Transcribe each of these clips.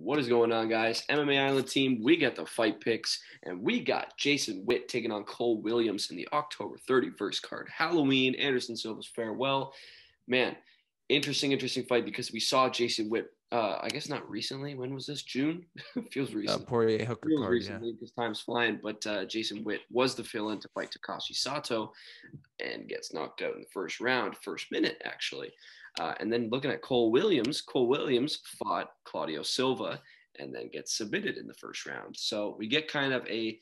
What is going on, guys? MMA Island team, we got the fight picks, and we got Jason Witt taking on Cole Williams in the October 31st card. Halloween, Anderson Silva's farewell. Man, interesting fight because we saw Jason Witt, I guess not recently. When was this? June? Feels recent. Poirier Hooker Feels card, recently because time's flying, but Jason Witt was the fill-in to fight Takashi Sato and gets knocked out in the first round, first minute, actually. And then looking at Cole Williams fought Claudio Silva and then gets submitted in the first round. So we get kind of a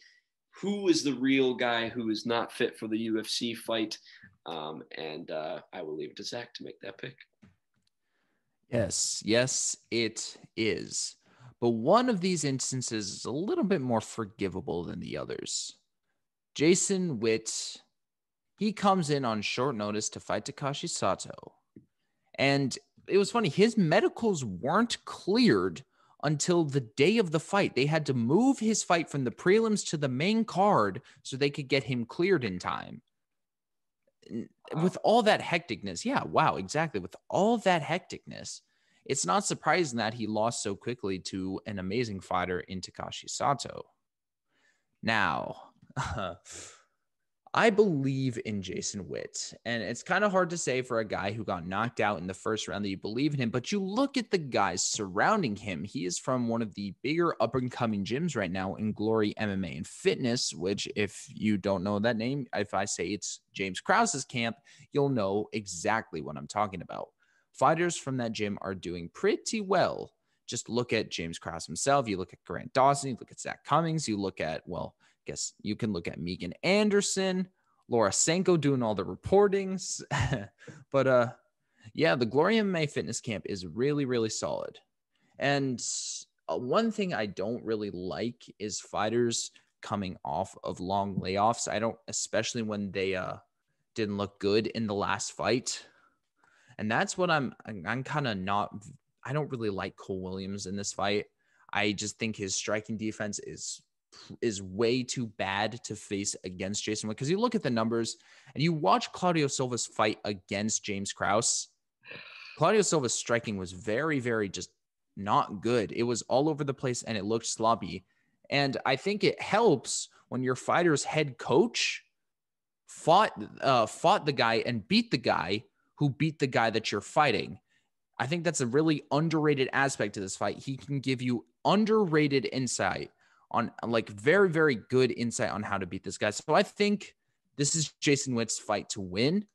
who is the real guy who is not fit for the UFC fight. And I will leave it to Zach to make that pick. Yes, it is. But one of these instances is a little bit more forgivable than the others. Jason Witt, he comes in on short notice to fight Takashi Sato. And it was funny, his medicals weren't cleared until the day of the fight. They had to move his fight from the prelims to the main card so they could get him cleared in time. With all that hecticness, exactly. With all that hecticness, it's not surprising that he lost so quickly to an amazing fighter in Takashi Sato. Now, I believe in Jason Witt, and it's kind of hard to say for a guy who got knocked out in the first round that you believe in him, but you look at the guys surrounding him. He is from one of the bigger up-and-coming gyms right now in Glory MMA and Fitness, which if you don't know that name, if I say it's James Krause's camp, you'll know exactly what I'm talking about. Fighters from that gym are doing pretty well. Just look at James Krause himself. You look at Grant Dawson. You look at Zach Cummings. You look at, guess you can look at Megan Anderson, Laura Sanko doing all the reportings. But the Glory MMA Fitness Camp is really, really solid. And one thing I don't really like is fighters coming off of long layoffs. I don't, especially when they didn't look good in the last fight. And that's what I'm kind of not, I don't really like Cole Williams in this fight. I just think his striking defense is way too bad to face against Jason Witt. Because you look at the numbers and you watch Claudio Silva's fight against James Krause. Claudio Silva's striking was very, very just not good. It was all over the place and it looked sloppy. And I think it helps when your fighter's head coach fought the guy and beat the guy who beat the guy that you're fighting. I think that's a really underrated aspect to this fight. He can give you underrated insight on like very, very good insight on how to beat this guy. So I think this is Jason Witt's fight to win.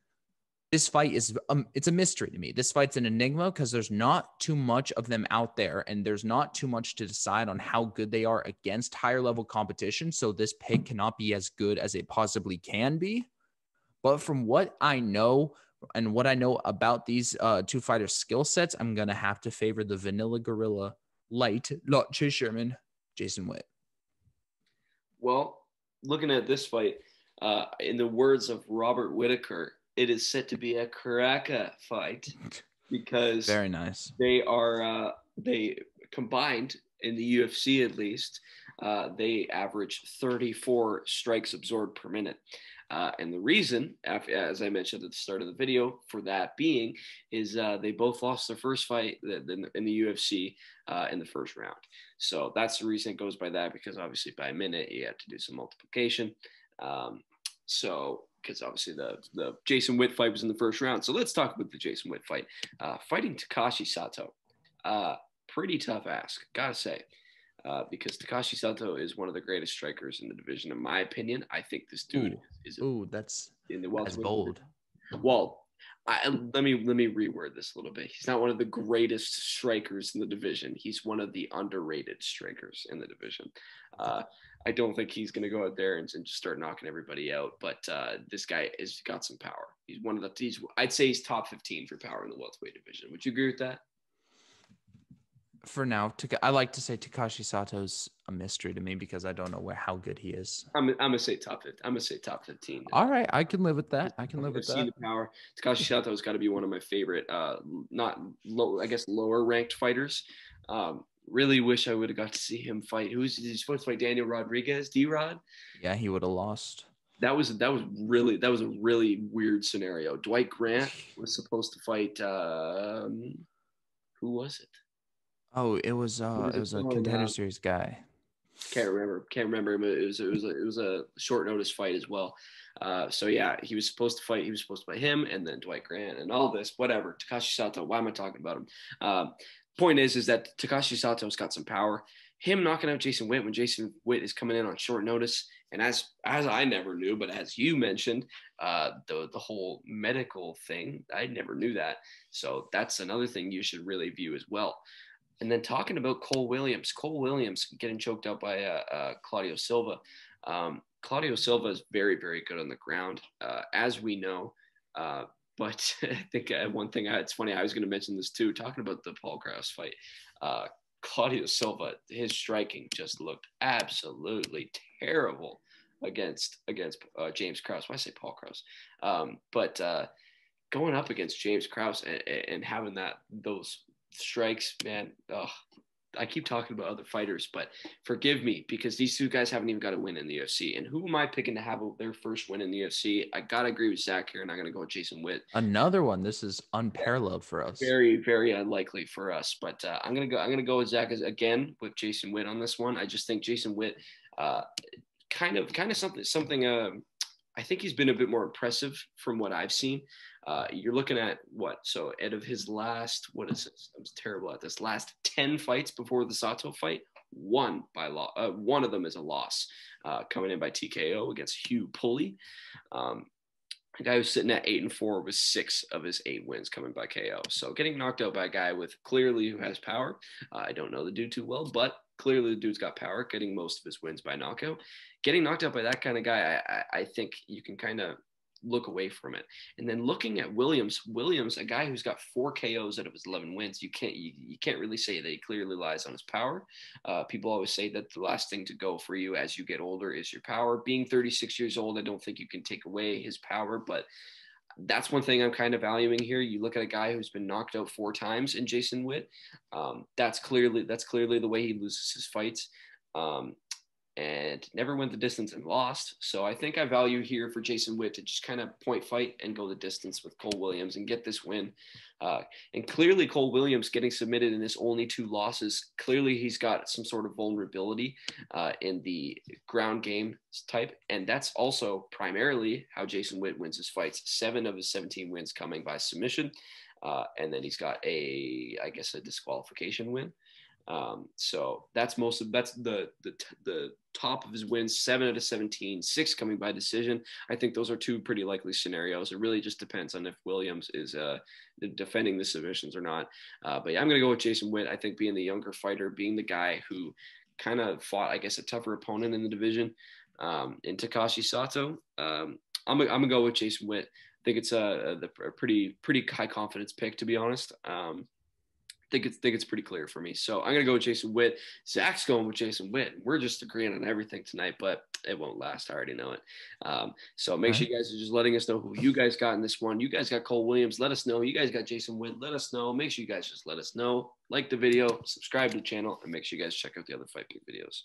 This fight is, it's a mystery to me. This fight's an enigma because there's not too much of them out there and there's not too much to decide on how good they are against higher level competition. So this pick cannot be as good as it possibly can be. But from what I know and what I know about these two fighters' skill sets, I'm going to have to favor the vanilla gorilla light, not Chase Sherman, Jason Witt. Well, looking at this fight, in the words of Robert Whitaker, it is set to be a cracker fight because very nice. They combined in the UFC at least, they average 34 strikes absorbed per minute. And the reason, as I mentioned at the start of the video, for that being is they both lost their first fight in the UFC in the first round. So that's the reason it goes by that, because obviously by a minute you have to do some multiplication. Because obviously the Jason Witt fight was in the first round. So let's talk about the Jason Witt fight. Fighting Takashi Sato, pretty tough ask, gotta say. Because Takashi Sato is one of the greatest strikers in the division, in my opinion. I think this dude is that's in the welterweight. That's bold. Well, let me reword this a little bit. He's not one of the greatest strikers in the division. He's one of the underrated strikers in the division. I don't think he's going to go out there and just start knocking everybody out. But this guy has got some power. He's one of the. I'd say he's top 15 for power in the welterweight division. Would you agree with that? For now, I like to say Takashi Sato's a mystery to me because I don't know how good he is. I'm gonna say top 15. I'm gonna say top 15. All right, I can live with that. I can live with that. The power. Takashi Sato's got to be one of my favorite, not low, I guess lower ranked fighters. Really wish I would have got to see him fight. He's supposed to fight Daniel Rodriguez, D-Rod. Yeah, he would have lost. That was a really weird scenario. Dwight Grant was supposed to fight. Who was it? Oh, it was What is it a called? Contender Series guy. Can't remember. Can't remember. It was a short notice fight as well. So yeah, he was supposed to fight. He was supposed to fight him, and then Dwight Grant, and all this. Whatever. Takashi Sato. Why am I talking about him? Point is that Takashi Sato's got some power. Him knocking out Jason Witt when Jason Witt is coming in on short notice, and as I never knew, but as you mentioned, the whole medical thing, I never knew that. So that's another thing you should really view as well. And then talking about Cole Williams getting choked out by Claudio Silva. Claudio Silva is very, very good on the ground, as we know. But I think one thing, it's funny, I was going to mention this too, talking about the Paul Krause fight. Claudio Silva, his striking just looked absolutely terrible against James Krause. Why say Paul Krause? But going up against James Krause and having those strikes, man. Oh, I keep talking about other fighters, but forgive me because these two guys haven't even got a win in the UFC. And who am I picking to have their first win in the UFC? I gotta agree with Zach here, and I'm gonna go with Jason Witt. Another one. This is unparalleled for us. Very, very unlikely for us, but I'm gonna go. I'm gonna go with Zach again with Jason Witt on this one. I just think Jason Witt, kind of something. I think he's been a bit more impressive from what I've seen. You're looking at what? So out of his last, what is this? I'm terrible at this. Last 10 fights before the Sato fight, one by law. One of them is a loss, coming in by TKO against Hugh Pulley. A guy who's sitting at 8-4 with 6 of his 8 wins coming by KO. So getting knocked out by a guy with clearly who has power. I don't know the dude too well, but clearly the dude's got power, getting most of his wins by knockout. Getting knocked out by that kind of guy, I think you can kind of look away from it. And then looking at Williams, a guy who's got 4 KOs out of his 11 wins, you can't really say that he clearly lies on his power. People always say that the last thing to go for you as you get older is your power. Being 36 years old, I don't think you can take away his power, but that's one thing I'm kind of valuing here. You look at a guy who's been knocked out 4 times in Jason Witt. That's clearly the way he loses his fights. And never went the distance and lost. So I think I value here for Jason Witt to just kind of point fight and go the distance with Cole Williams and get this win. And clearly Cole Williams getting submitted in his only 2 losses, clearly he's got some sort of vulnerability in the ground game type. And that's also primarily how Jason Witt wins his fights. 7 of his 17 wins coming by submission. And then he's got a disqualification win. So that's the top of his wins, 7 out of 17, 6 coming by decision. I think those are 2 pretty likely scenarios. It really just depends on if Williams is defending the submissions or not. But yeah, I'm going to go with Jason Witt. I think being the younger fighter, being the guy who kind of fought, I guess, a tougher opponent in the division, in Takashi Sato, I'm going to go with Jason Witt. I think it's a pretty high confidence pick, to be honest. Think it's pretty clear for me. So I'm gonna go with Jason Witt. Zach's going with Jason Witt. We're just agreeing on everything tonight, but it won't last. I already know it. So make sure you guys are just letting us know who you guys got in this one. You guys got Cole Williams. Let us know. You guys got Jason Witt. Let us know. Make sure you guys just let us know. Like the video, subscribe to the channel, and make sure you guys check out the other Fight Week videos.